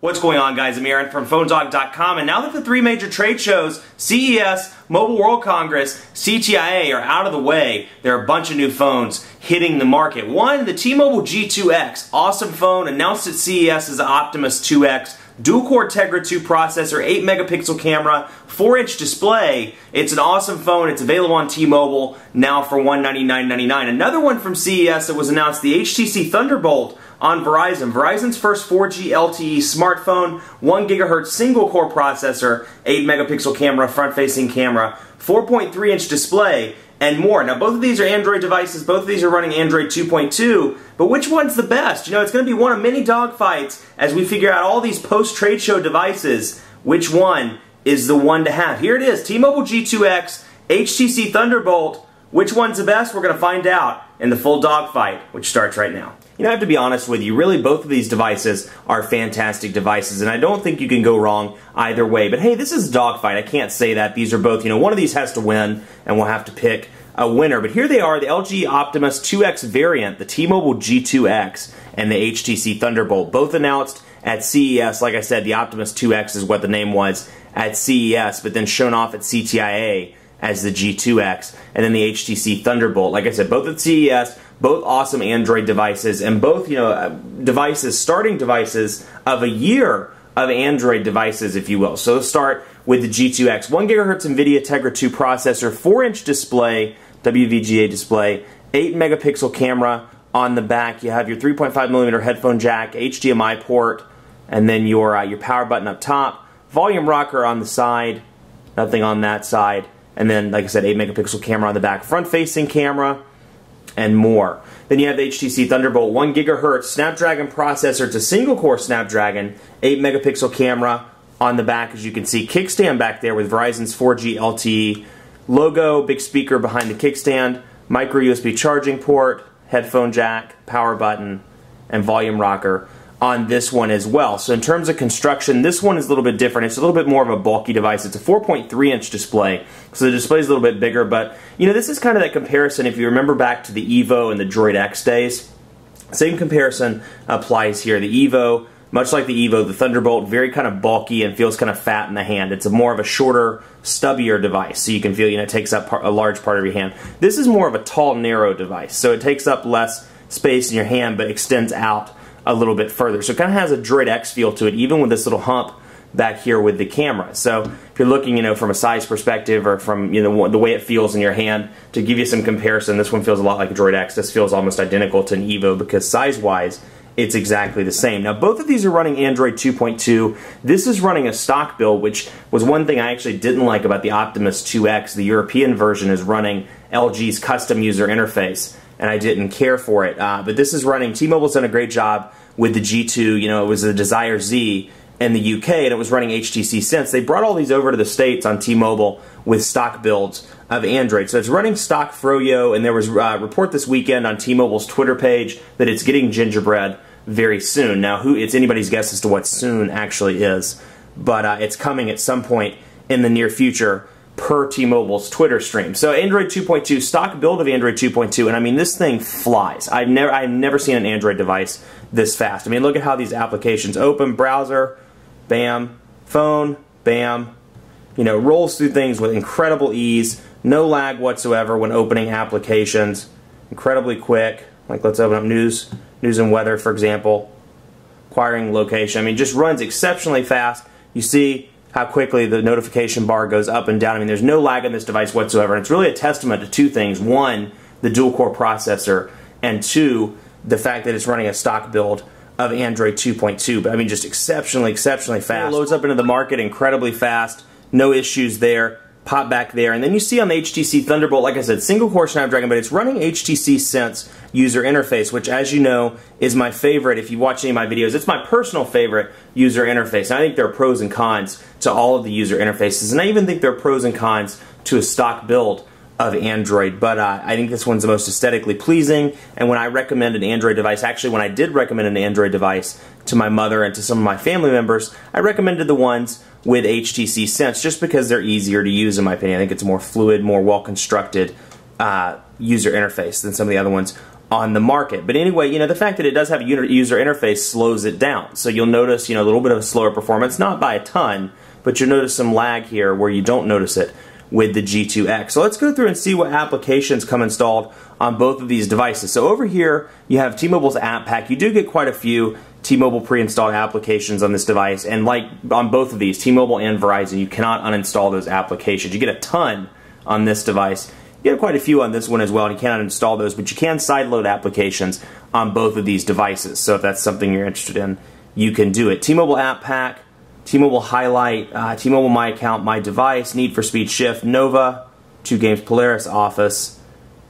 What's going on, guys? I'm Aaron from PhoneDog.com, and now that the three major trade shows, CES, Mobile World Congress, CTIA, are out of the way, there are a bunch of new phones hitting the market. One, the T-Mobile G2x, awesome phone, announced at CES as the Optimus 2X, dual-core Tegra 2 processor, 8-megapixel camera, 4-inch display. It's an awesome phone. It's available on T-Mobile now for $199.99. Another one from CES that was announced, the HTC ThunderBolt on Verizon. Verizon's first 4G LTE smartphone, 1 GHz single-core processor, 8-megapixel camera, front-facing camera, 4.3-inch display, and more. Now, both of these are Android devices. Both of these are running Android 2.2. But which one's the best? You know, it's going to be one of many dogfights as we figure out all these post-trade show devices. Which one is the one to have? Here it is, T-Mobile G2x, HTC ThunderBolt. Which one's the best? We're going to find out in the full dogfight, which starts right now. You know, I have to be honest with you, really both of these devices are fantastic devices, and I don't think you can go wrong either way. But hey, this is a dogfight. I can't say that. These are both, you know, one of these has to win, and we'll have to pick a winner. But here they are, the LG Optimus 2X variant, the T-Mobile G2X, and the HTC ThunderBolt, both announced at CES. Like I said, the Optimus 2X is what the name was at CES, but then shown off at CTIA as the G2X, and then the HTC ThunderBolt. Like I said, both at CES, both awesome Android devices, and both, you know, devices, starting devices of a year of Android devices, if you will. So let's start with the G2X. 1 GHz NVIDIA Tegra 2 processor, 4-inch display, WVGA display, 8-megapixel camera on the back. You have your 3.5mm headphone jack, HDMI port, and then your power button up top. Volume rocker on the side, nothing on that side. And then, like I said, 8-megapixel camera on the back, front-facing camera, and more. Then you have the HTC ThunderBolt 1 GHz Snapdragon processor. It's a single-core Snapdragon, 8-megapixel camera on the back, as you can see. Kickstand back there with Verizon's 4G LTE logo, big speaker behind the kickstand, micro USB charging port, headphone jack, power button, and volume rocker on this one as well. So in terms of construction, this one is a little bit different. It's a little bit more of a bulky device. It's a 4.3-inch display, so the display is a little bit bigger, but you know, this is kind of that comparison if you remember back to the Evo and the Droid X days. Same comparison applies here. The Evo, much like the Evo, the Thunderbolt, very kind of bulky and feels kind of fat in the hand. It's a more of a shorter, stubbier device, so you can feel, you know, it takes up a large part of your hand. This is more of a tall, narrow device, so it takes up less space in your hand, but extends out a little bit further. So it kind of has a Droid X feel to it, even with this little hump back here with the camera. So if you're looking, you know, from a size perspective or from, you know, the way it feels in your hand, to give you some comparison, this one feels a lot like a Droid X. This feels almost identical to an Evo because size-wise, it's exactly the same. Now, both of these are running Android 2.2. This is running a stock build, which was one thing I actually didn't like about the Optimus 2X. The European version is running LG's custom user interface, and I didn't care for it. But this is running, T-Mobile's done a great job with the G2, you know, it was the Desire Z in the UK, and it was running HTC Sense. They brought all these over to the States on T-Mobile with stock builds of Android. So it's running stock Froyo, and there was a report this weekend on T-Mobile's Twitter page that it's getting gingerbread very soon. Now, it's anybody's guess as to what soon actually is, but it's coming at some point in the near future, per T-Mobile's Twitter stream. So Android 2.2, stock build of Android 2.2, and I mean, this thing flies. I've never seen an Android device this fast. I mean, look at how these applications open, browser, bam, phone, bam, you know, rolls through things with incredible ease, no lag whatsoever when opening applications, incredibly quick. Like, let's open up news and weather, for example, acquiring location. I mean, just runs exceptionally fast. You see how quickly the notification bar goes up and down. I mean, there's no lag on this device whatsoever, and it's really a testament to two things. One, the dual-core processor, and two, the fact that it's running a stock build of Android 2.2. But I mean, just exceptionally fast. It loads up into the market incredibly fast, no issues there. Pop back there, and then you see on the HTC ThunderBolt, like I said, single-core Snapdragon, but it's running HTC Sense user interface, which, as you know, is my favorite. If you watch any of my videos, it's my personal favorite user interface. And I think there are pros and cons to all of the user interfaces, and I even think there are pros and cons to a stock build of Android, but I think this one's the most aesthetically pleasing. And when I recommend an Android device, actually when I did recommend an Android device to my mother and to some of my family members, I recommended the ones with HTC Sense just because they're easier to use, in my opinion. I think it's a more fluid, more well-constructed user interface than some of the other ones on the market. But anyway, the fact that it does have a user interface slows it down. So you'll notice, a little bit of a slower performance, not by a ton, but you'll notice some lag here where you don't notice it with the G2X. So let's go through and see what applications come installed on both of these devices. So over here, you have T-Mobile's app pack. You do get quite a few T-Mobile pre-installed applications on this device, and like on both of these, T-Mobile and Verizon, you cannot uninstall those applications. You get a ton on this device. You get quite a few on this one as well, and you cannot install those, but you can sideload applications on both of these devices. So if that's something you're interested in, you can do it. T-Mobile app pack, T-Mobile Highlight, T-Mobile My Account, My Device, Need for Speed Shift, Nova, 2 Games, Polaris, Office,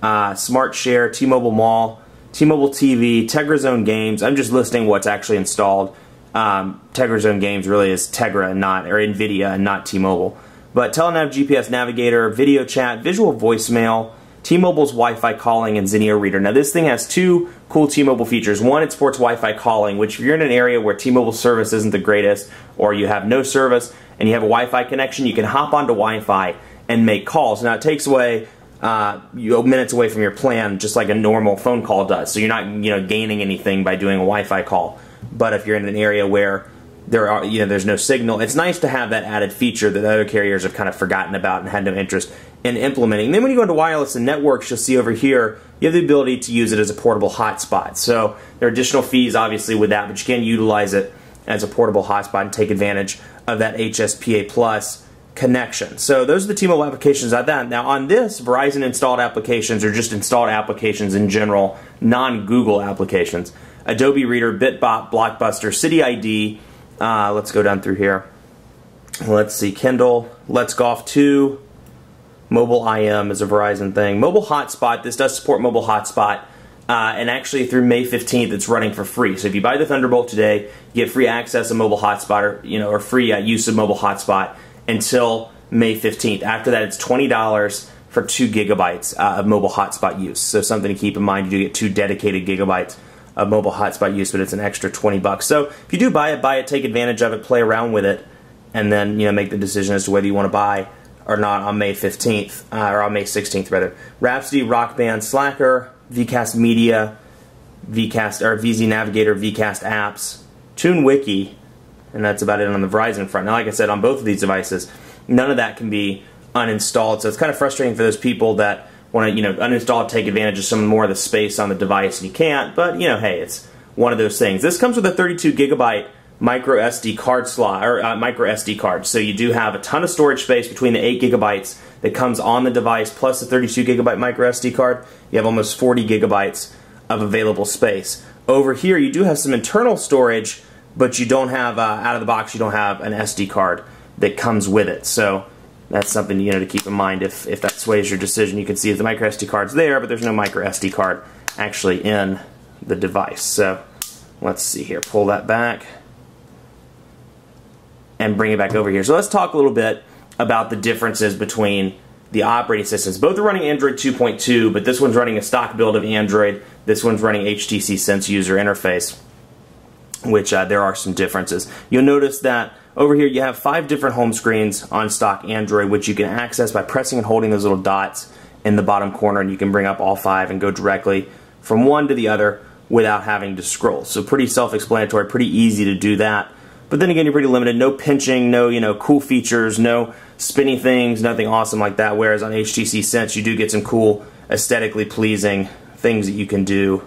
Smart Share, T-Mobile Mall, T-Mobile TV, Tegra Zone Games. I'm just listing what's actually installed. Tegra Zone Games really is Tegra and not, or NVIDIA and not T-Mobile. But Telenav GPS Navigator, Video Chat, Visual Voicemail, T-Mobile's Wi-Fi Calling, and Zenio Reader. Now this thing has two cool T-Mobile features. One, it supports Wi-Fi calling, which if you're in an area where T-Mobile service isn't the greatest, or you have no service and you have a Wi-Fi connection, you can hop onto Wi-Fi and make calls. Now it takes away minutes away from your plan, just like a normal phone call does. So you're not gaining anything by doing a Wi-Fi call. But if you're in an area where there's no signal, it's nice to have that added feature that other carriers have kind of forgotten about and had no interest in implementing. And then when you go into wireless and networks, you'll see over here you have the ability to use it as a portable hotspot. So there are additional fees obviously with that, but you can utilize it as a portable hotspot and take advantage of that HSPA Plus connection. So those are the T-Mobile applications on that. Now on this, Verizon installed applications or just installed applications in general, non-Google applications. Adobe Reader, BitBop, Blockbuster, City ID. Let's go down through here. Let's see, Kindle, Let's Golf 2, Mobile IM is a Verizon thing. Mobile Hotspot, this does support Mobile Hotspot, and actually through May 15th it's running for free. So if you buy the Thunderbolt today, you get free access to Mobile Hotspot, or free use of Mobile Hotspot until May 15th. After that, it's $20 for 2 gigabytes of mobile hotspot use. So something to keep in mind, you do get 2 dedicated gigabytes of mobile hotspot use, but it's an extra $20. So if you do buy it, take advantage of it, play around with it, and then make the decision as to whether you want to buy or not on May 15th, or on May 16th rather. Rhapsody, Rock Band, Slacker, Vcast Media, Vcast or VZ Navigator, Vcast Apps, TuneWiki, and that's about it on the Verizon front. Now, like I said, on both of these devices, none of that can be uninstalled, so it's kind of frustrating for those people that want to, uninstall, take advantage of some more of the space on the device, and you can't, but, hey, it's one of those things. This comes with a 32 gigabyte micro SD card slot, or micro SD card, so you do have a ton of storage space between the 8 gigabytes that comes on the device plus the 32 gigabyte micro SD card. You have almost 40 gigabytes of available space. Over here, you do have some internal storage, but you don't have, out of the box, you don't have an SD card that comes with it. So that's something to keep in mind if that sways your decision. You can see the micro SD card's there, but there's no micro SD card actually in the device. So let's see here, pull that back and bring it back over here. So let's talk a little bit about the differences between the operating systems. Both are running Android 2.2, but this one's running a stock build of Android. This one's running HTC Sense user interface, which there are some differences. You'll notice that over here you have 5 different home screens on stock Android, which you can access by pressing and holding those little dots in the bottom corner, and you can bring up all 5 and go directly from one to the other without having to scroll. So pretty self-explanatory, pretty easy to do that. But then again, you're pretty limited. No pinching, no cool features, no spinny things, nothing awesome like that. Whereas on HTC Sense, you do get some cool, aesthetically pleasing things that you can do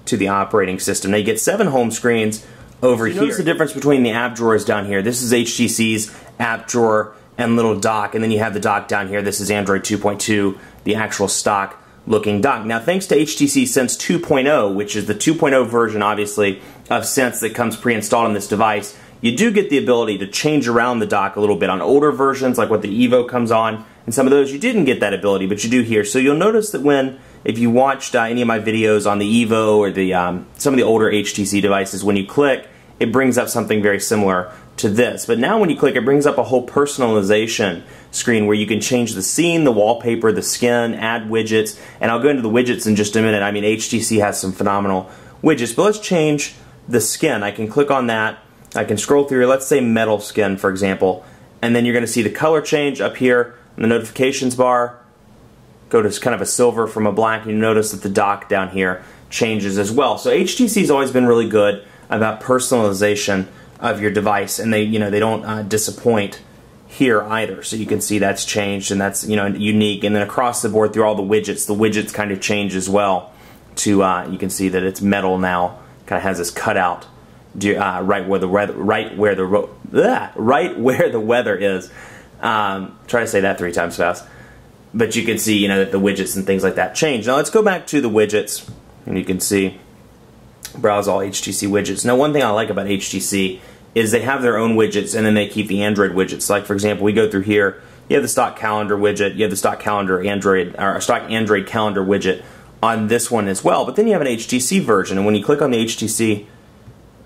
to the operating system. Now you get 7 home screens over here. Notice the difference between the app drawers down here. This is HTC's app drawer and little dock, and then you have the dock down here. This is Android 2.2, the actual stock looking dock. Now thanks to HTC Sense 2.0, which is the 2.0 version obviously of Sense that comes pre-installed on this device, you do get the ability to change around the dock a little bit. On older versions, like what the Evo comes on, and some of those you didn't get that ability, but you do here. So you'll notice that if you watched any of my videos on the Evo or the some of the older HTC devices, when you click, it brings up something very similar to this. But now when you click, it brings up a whole personalization screen where you can change the scene, the wallpaper, the skin, add widgets, and I'll go into the widgets in just a minute. I mean, HTC has some phenomenal widgets, but let's change the skin. I can click on that, I can scroll through, let's say metal skin, for example, and then you're going to see the color change up here in the notifications bar, go to kind of a silver from a black, you notice that the dock down here changes as well. So HTC's always been really good about personalization of your device, and they don't disappoint here either. So you can see that's changed, and that's unique. And then across the board through all the widgets kind of change as well. To you can see that it's metal now, kind of has this cutout right where the weather is. Try to say that 3 times fast. But you can see that the widgets and things like that change. Now let's go back to the widgets, and you can see browse all HTC widgets. Now one thing I like about HTC is they have their own widgets, and then they keep the Android widgets. Like for example, we go through here, you have the stock calendar widget, you have the stock calendar stock Android calendar widget on this one as well. But then you have an HTC version, and when you click on the HTC,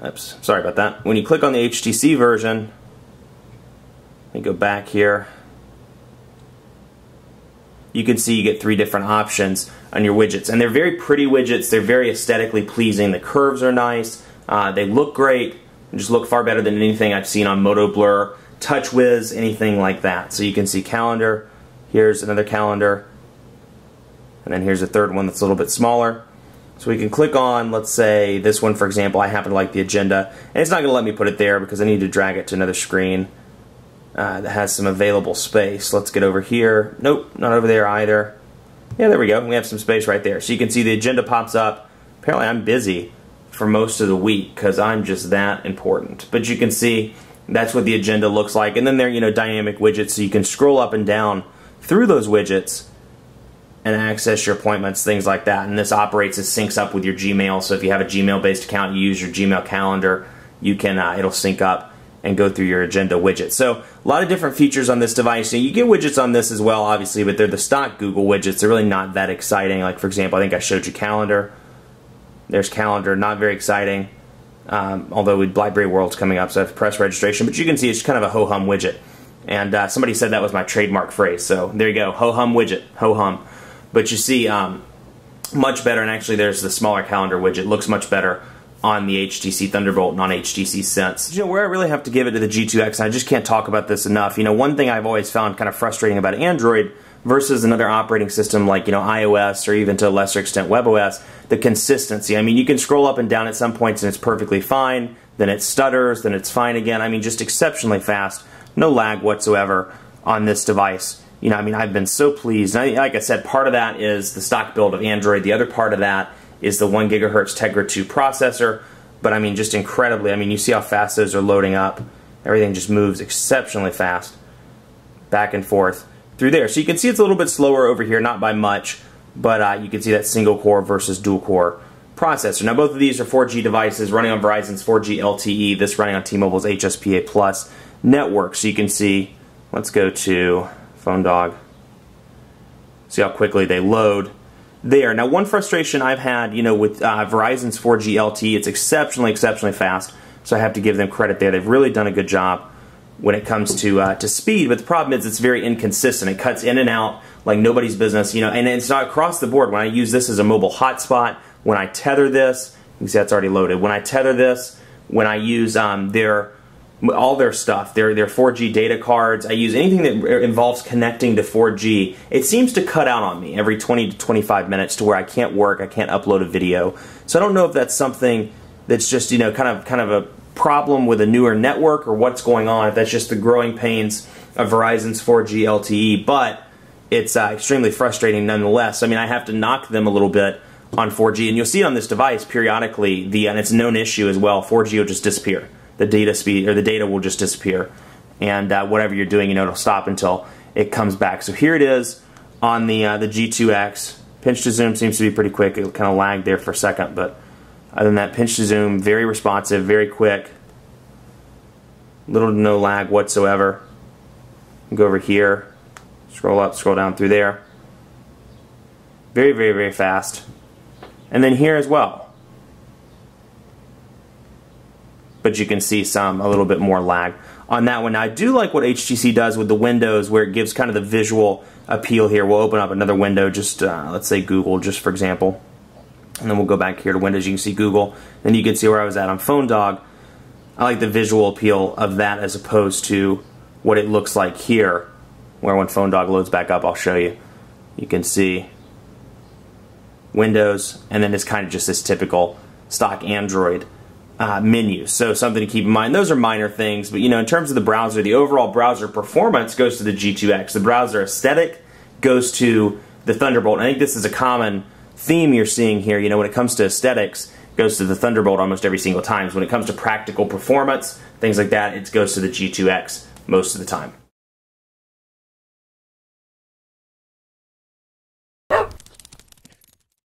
oops, sorry about that. When you click on the HTC version, let me go back here. You can see you get 3 different options on your widgets, and they're very pretty widgets. They're very aesthetically pleasing. The curves are nice. They look great. Just look far better than anything I've seen on Moto Blur, TouchWiz, anything like that. So you can see calendar. Here's another calendar, and then here's a third one that's a little bit smaller. So we can click on, let's say this one for example. I happen to like the agenda, and it's not going to let me put it there because I need to drag it to another screen that has some available space. Let's get over here. Nope, not over there either. Yeah, there we go. We have some space right there. So you can see the agenda pops up. Apparently I'm busy for most of the week because I'm just that important. But you can see that's what the agenda looks like. And then they're dynamic widgets, so you can scroll up and down through those widgets and access your appointments, things like that. And this operates as syncs up with your Gmail. So if you have a Gmail-based account, you use your Gmail calendar, you can it'll sync up and go through your agenda widget. So a lot of different features on this device. You get widgets on this as well, obviously, but they're the stock Google widgets. They're really not that exciting. Like for example, I think I showed you calendar. There's calendar, not very exciting. Although BlackBerry World's coming up, so I have press registration. But you can see it's kind of a ho-hum widget. And somebody said that was my trademark phrase. So there you go, ho-hum widget, ho-hum. But you see much better, and actually there's the smaller calendar widget. Looks much better on the HTC ThunderBolt and on HTC Sense. Where I really have to give it to the G2X, and I just can't talk about this enough. One thing I've always found kind of frustrating about Android versus another operating system like iOS or even to a lesser extent WebOS, the consistency. I mean, you can scroll up and down at some points and it's perfectly fine, then it stutters, then it's fine again. I mean, just exceptionally fast, no lag whatsoever on this device. I've been so pleased. And like I said, part of that is the stock build of Android. The other part of that is the 1 GHz Tegra 2 processor. But I mean, just incredibly. I mean, you see how fast those are loading up. Everything just moves exceptionally fast, back and forth through there. So you can see it's a little bit slower over here, not by much, but you can see that single core versus dual core processor. Now both of these are 4G devices running on Verizon's 4G LTE, this running on T-Mobile's HSPA Plus network. So you can see, let's go to Phone Dog, see how quickly they load there. Now one frustration I've had, with Verizon's 4G LTE, it's exceptionally fast, so I have to give them credit there. They've really done a good job when it comes to speed, but the problem is it's very inconsistent. It cuts in and out like nobody's business, and it's not across the board. When I use this as a mobile hotspot, when I tether this, you can see that's already loaded. When I tether this, when I use all their stuff, their 4G data cards, I use anything that involves connecting to 4G, it seems to cut out on me every 20 to 25 minutes to where I can't work, I can't upload a video. So I don't know if that's something that's just, kind of a problem with a newer network or what's going on, if that's just the growing pains of Verizon's 4G LTE, but it's extremely frustrating nonetheless. I mean, I have to knock them a little bit on 4G, and you'll see it on this device periodically, and it's a known issue as well, 4G will just disappear. The data speed, or the data will just disappear, and whatever you're doing, it'll stop until it comes back. So here it is on the G2X. Pinch to zoom seems to be pretty quick. It'll kind of lag there for a second, but other than that, pinch to zoom, very responsive, very quick. Little to no lag whatsoever. Go over here, scroll up, scroll down through there. Very fast. And then here as well. But you can see a little bit more lag on that one. Now, I do like what HTC does with the windows, where it gives kind of the visual appeal here. We'll open up another window, just let's say Google, just for example. And then we'll go back here to Windows. You can see Google. Then you can see where I was at on Phone Dog. I like the visual appeal of that as opposed to what it looks like here, where when Phone Dog loads back up, I'll show you. You can see Windows, and then it's kind of just this typical stock Android menu. So something to keep in mind. Those are minor things, but you know, in terms of the browser, the overall browser performance goes to the G2X. The browser aesthetic goes to the Thunderbolt. I think this is a common theme you're seeing here. You know, when it comes to aesthetics, it goes to the Thunderbolt almost every single time. So when it comes to practical performance, things like that, it goes to the G2X most of the time.